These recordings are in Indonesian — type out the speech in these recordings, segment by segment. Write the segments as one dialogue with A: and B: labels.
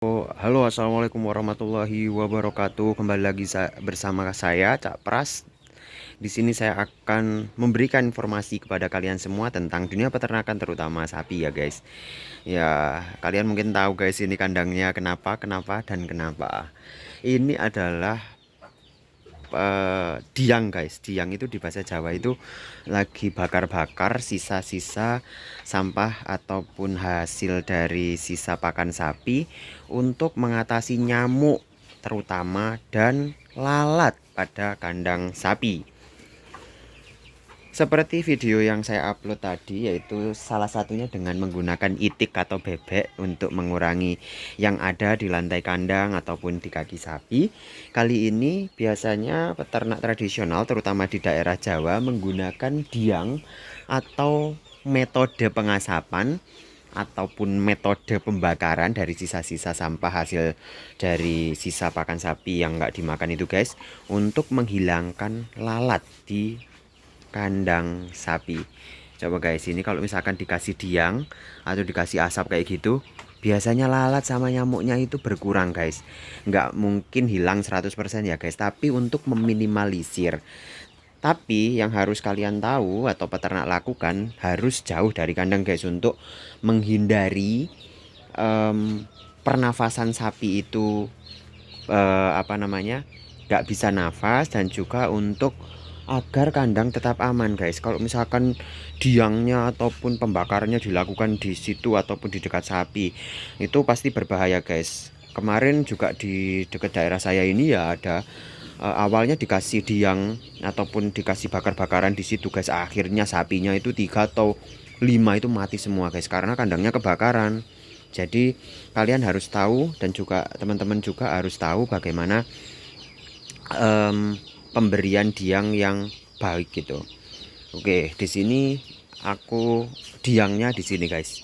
A: Oh, halo, assalamualaikum warahmatullahi wabarakatuh. Kembali lagi bersama saya, Cak Pras. Di sini saya akan memberikan informasi kepada kalian semua tentang dunia peternakan, terutama sapi ya, guys. Ya, kalian mungkin tahu, guys, ini kandangnya kenapa, dan kenapa. Ini adalah diang, guys. Diang itu di bahasa Jawa itu lagi bakar-bakar sisa-sisa sampah ataupun hasil dari sisa pakan sapi untuk mengatasi nyamuk terutama dan lalat pada kandang sapi. Seperti video yang saya upload tadi, yaitu salah satunya dengan menggunakan itik atau bebek untuk mengurangi yang ada di lantai kandang ataupun di kaki sapi. Kali ini biasanya peternak tradisional terutama di daerah Jawa menggunakan diang atau metode pengasapan ataupun metode pembakaran dari sisa-sisa sampah hasil dari sisa pakan sapi yang nggak dimakan itu, guys, untuk menghilangkan lalat di kandang sapi. Coba, guys, ini kalau misalkan dikasih diang atau dikasih asap kayak gitu, biasanya lalat sama nyamuknya itu berkurang, guys. Nggak mungkin hilang 100% ya, guys, tapi untuk meminimalisir. Tapi yang harus kalian tahu atau peternak lakukan, harus jauh dari kandang, guys, untuk menghindari pernafasan sapi itu nggak bisa nafas, dan juga untuk agar kandang tetap aman, guys. Kalau misalkan diangnya ataupun pembakarannya dilakukan di situ ataupun di dekat sapi, itu pasti berbahaya, guys. Kemarin juga di dekat daerah saya ini ya ada awalnya dikasih diang ataupun dikasih bakar-bakaran di situ, guys. Akhirnya sapinya itu 3 atau 5 itu mati semua, guys, karena kandangnya kebakaran. Jadi kalian harus tahu, dan juga teman-teman juga harus tahu bagaimana pemberian diang yang baik gitu. Oke, di sini aku diangnya di sini, guys.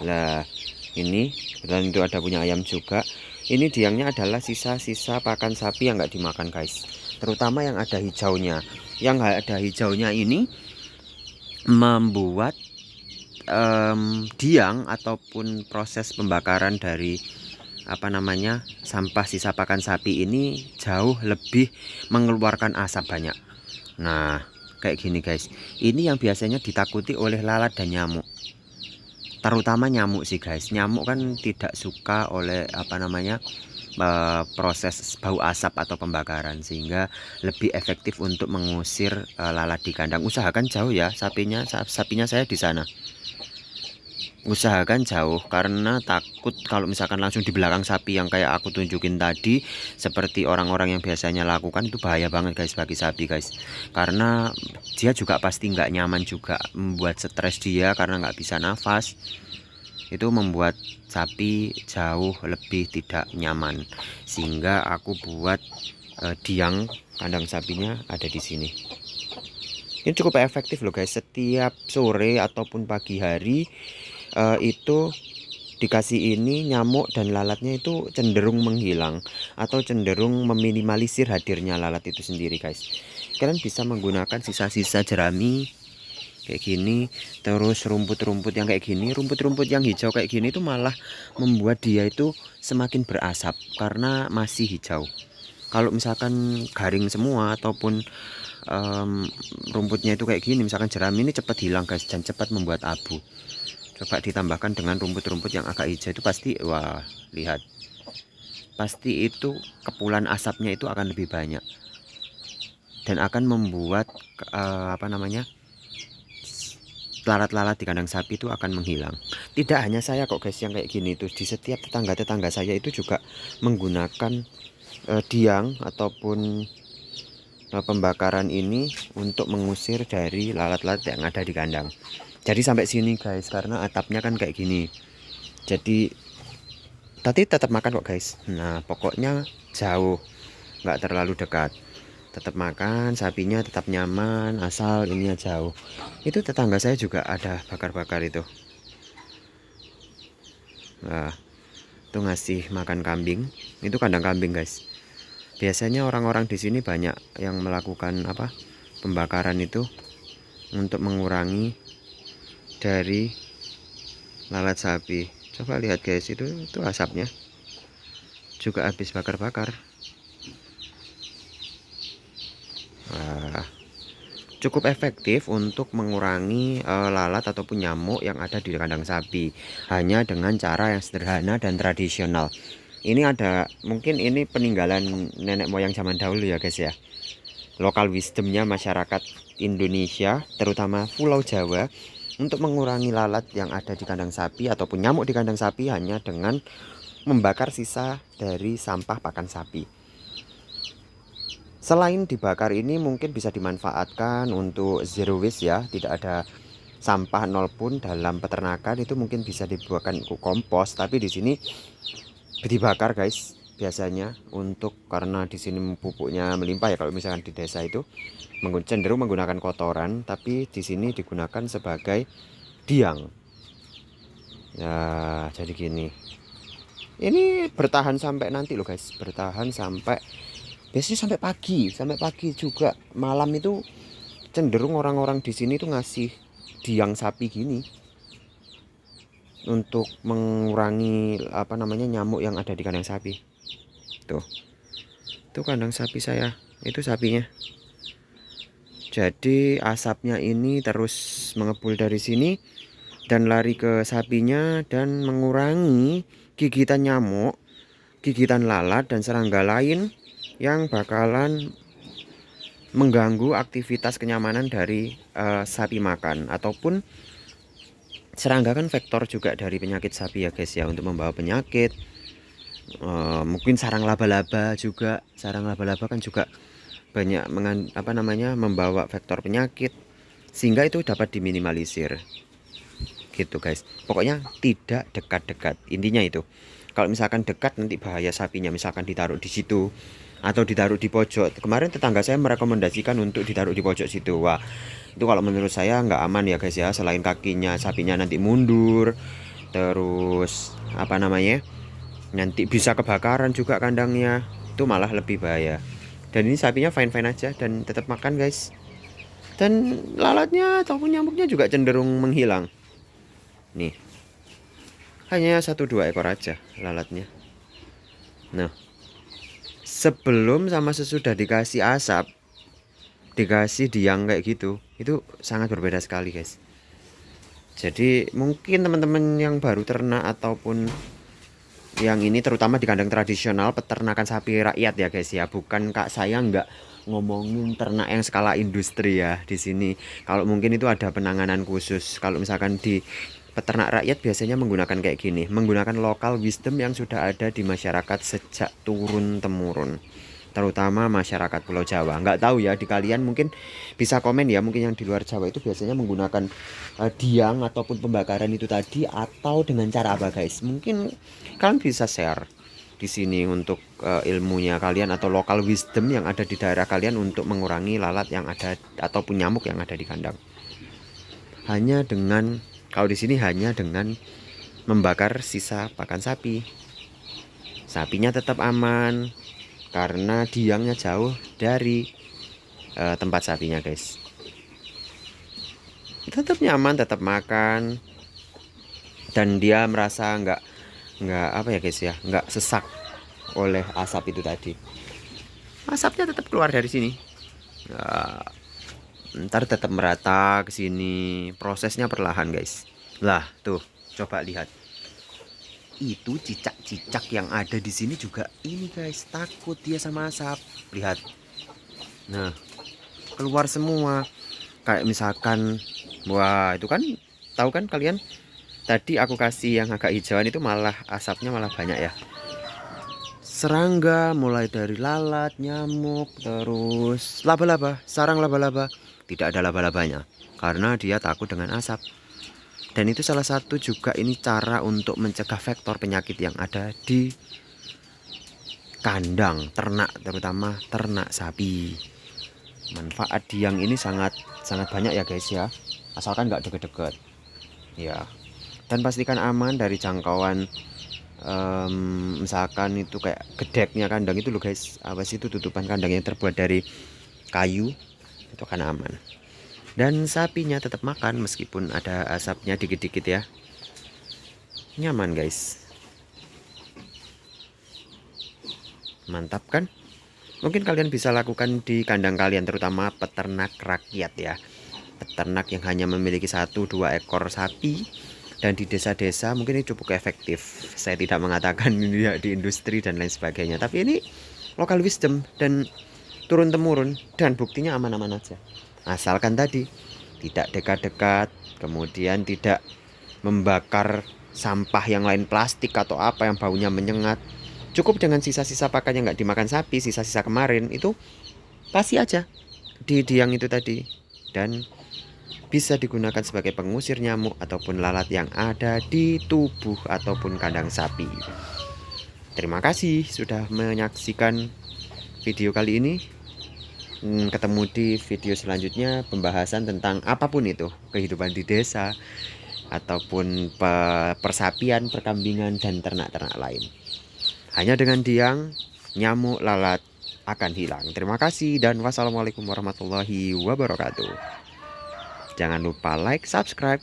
A: Lah, ini dan itu ada punya ayam juga. Ini diangnya adalah sisa-sisa pakan sapi yang nggak dimakan, guys. Terutama yang ada hijaunya. Yang ada hijaunya ini membuat diang ataupun proses pembakaran dari sampah sisa pakan sapi ini jauh lebih mengeluarkan asap banyak. Nah, kayak gini, guys, ini yang biasanya ditakuti oleh lalat dan nyamuk, terutama nyamuk sih, guys. Nyamuk kan tidak suka oleh proses bau asap atau pembakaran, sehingga lebih efektif untuk mengusir lalat di kandang. Usahakan jauh ya, sapinya saya di sana. Usahakan jauh, karena takut kalau misalkan langsung di belakang sapi yang kayak aku tunjukin tadi, seperti orang-orang yang biasanya lakukan, itu bahaya banget, guys, bagi sapi, guys. Karena dia juga pasti nggak nyaman juga, membuat stres dia karena nggak bisa nafas. Itu membuat sapi jauh lebih tidak nyaman, sehingga aku buat diang kandang sapinya ada di sini. Ini cukup efektif loh, guys. Setiap sore ataupun pagi hari itu dikasih ini, nyamuk dan lalatnya itu cenderung menghilang atau cenderung meminimalisir hadirnya lalat itu sendiri, guys. Kalian bisa menggunakan sisa-sisa jerami kayak gini, terus rumput-rumput yang kayak gini. Rumput-rumput yang hijau kayak gini itu malah membuat dia itu semakin berasap karena masih hijau. Kalau misalkan garing semua ataupun rumputnya itu kayak gini, misalkan jerami ini cepat hilang, guys, dan cepat membuat abu. Coba ditambahkan dengan rumput-rumput yang agak hijau, itu pasti, wah, lihat, pasti itu kepulan asapnya itu akan lebih banyak dan akan membuat lalat-lalat di kandang sapi itu akan menghilang. Tidak hanya saya kok, guys, yang kayak gini, itu di setiap tetangga-tetangga saya itu juga menggunakan diang ataupun pembakaran ini untuk mengusir dari lalat-lalat yang ada di kandang. Jadi sampai sini, guys, karena atapnya kan kayak gini, jadi tadi tetap makan kok, guys. Nah, pokoknya jauh, nggak terlalu dekat, tetap makan, sapinya tetap nyaman, asal ininya jauh. Itu tetangga saya juga ada bakar-bakar itu. Nah, itu ngasih makan kambing. Itu kandang kambing, guys. Biasanya orang-orang di sini banyak yang melakukan pembakaran itu untuk mengurangi dari lalat sapi. Coba lihat, guys, itu asapnya. juga habis bakar-bakar. Cukup efektif untuk mengurangi lalat ataupun nyamuk yang ada di kandang sapi hanya dengan cara yang sederhana dan tradisional. Ini ada mungkin ini peninggalan nenek moyang zaman dahulu ya guys ya. Lokal wisdomnya masyarakat Indonesia terutama Pulau Jawa untuk mengurangi lalat yang ada di kandang sapi ataupun nyamuk di kandang sapi hanya dengan membakar sisa dari sampah pakan sapi. Selain dibakar ini mungkin bisa dimanfaatkan untuk zero waste ya, tidak ada sampah nol pun dalam peternakan, itu mungkin bisa dibuatkan kompos. Tapi di sini dibakar guys biasanya untuk karena di sini pupuknya melimpah ya. Kalau misalkan di desa itu cenderung menggunakan kotoran, tapi di sini digunakan sebagai diang. Ya jadi gini. Ini bertahan sampai nanti loh guys, bertahan sampai biasanya sampai pagi juga. Malam itu cenderung orang-orang di sini tuh ngasih diang sapi gini untuk mengurangi apa namanya nyamuk yang ada di kandang sapi. Tuh kandang sapi saya, itu sapinya. Jadi asapnya ini terus mengepul dari sini dan lari ke sapinya dan mengurangi gigitan nyamuk, gigitan lalat dan serangga lain yang bakalan mengganggu aktivitas kenyamanan dari sapi makan. Ataupun serangga kan vektor juga dari penyakit sapi ya guys ya, untuk membawa penyakit. Mungkin sarang laba-laba juga, sarang laba-laba kan juga banyak membawa vektor penyakit, sehingga itu dapat diminimalisir gitu guys. Pokoknya tidak dekat-dekat, intinya itu. Kalau misalkan dekat nanti bahaya sapinya, misalkan ditaruh di situ atau ditaruh di pojok. Kemarin tetangga saya merekomendasikan untuk ditaruh di pojok situ. Wah, itu kalau menurut saya nggak aman ya guys ya. Selain kakinya sapinya nanti mundur, terus nanti bisa kebakaran juga kandangnya. Itu malah lebih bahaya. Dan ini sapinya fine-fine aja dan tetap makan guys. Dan lalatnya ataupun nyamuknya juga cenderung menghilang. Nih, hanya 1-2 ekor aja lalatnya. Nah, sebelum sama sesudah dikasih asap, dikasih diang kayak gitu, itu sangat berbeda sekali guys. Jadi mungkin teman-teman yang baru ternak ataupun yang ini terutama di kandang tradisional peternakan sapi rakyat ya guys ya, bukan kak saya nggak ngomongin ternak yang skala industri ya di sini. Kalau mungkin itu ada penanganan khusus. Kalau misalkan di peternak rakyat biasanya menggunakan kayak gini, menggunakan lokal wisdom yang sudah ada di masyarakat sejak turun temurun, terutama masyarakat Pulau Jawa. Nggak tahu ya di kalian, mungkin bisa komen ya, mungkin yang di luar Jawa itu biasanya menggunakan diang ataupun pembakaran itu tadi, atau dengan cara apa guys. Mungkin kalian bisa share di sini untuk ilmunya kalian atau lokal wisdom yang ada di daerah kalian untuk mengurangi lalat yang ada ataupun nyamuk yang ada di kandang. Hanya dengan Kalau di sini hanya dengan membakar sisa pakan sapi. Sapinya tetap aman karena diangnya jauh dari tempat sapinya guys. Tetap nyaman, tetap makan, dan dia merasa nggak apa ya guys ya, nggak sesak oleh asap itu tadi. Asapnya tetap keluar dari sini. Ntar tetap merata ke sini. Prosesnya perlahan guys. Lah tuh, coba lihat. Itu cicak-cicak yang ada di sini juga ini guys, takut dia sama asap. Lihat. Nah, keluar semua. Kayak misalkan, wah itu kan, tahu kan kalian? Tadi aku kasih yang agak hijauan itu malah asapnya malah banyak ya. Serangga mulai dari lalat, nyamuk, terus laba-laba, sarang laba-laba. Tidak ada laba-labanya karena dia takut dengan asap. Dan itu salah satu juga ini cara untuk mencegah vektor penyakit yang ada di kandang ternak, terutama ternak sapi. Manfaat diang ini sangat banyak ya guys ya, asalkan nggak deket-deket ya. Dan pastikan aman dari jangkauan misalkan itu kayak gedeknya kandang itu loh guys, apa sih itu, tutupan kandang yang terbuat dari kayu, itu akan aman. Dan sapinya tetap makan meskipun ada asapnya dikit-dikit ya. Nyaman guys. Mantap kan? Mungkin kalian bisa lakukan di kandang kalian, terutama peternak rakyat ya. Peternak yang hanya memiliki 1-2 ekor sapi. Dan di desa-desa mungkin ini cukup efektif. Saya tidak mengatakan ini ya di industri dan lain sebagainya, tapi ini local wisdom dan turun temurun, dan buktinya aman-aman aja. Asalkan tadi tidak dekat-dekat, kemudian tidak membakar sampah yang lain, plastik atau apa yang baunya menyengat. Cukup dengan sisa-sisa pakan yang nggak dimakan sapi, sisa-sisa kemarin itu kasih aja di yang itu tadi, dan bisa digunakan sebagai pengusir nyamuk ataupun lalat yang ada di tubuh ataupun kandang sapi. Terima kasih sudah menyaksikan video kali ini. Ketemu di video selanjutnya, pembahasan tentang apapun itu, kehidupan di desa ataupun persapian, perkambingan, dan ternak-ternak lain. Hanya dengan diam, nyamuk, lalat akan hilang. Terima kasih dan wassalamualaikum warahmatullahi wabarakatuh. Jangan lupa like, subscribe,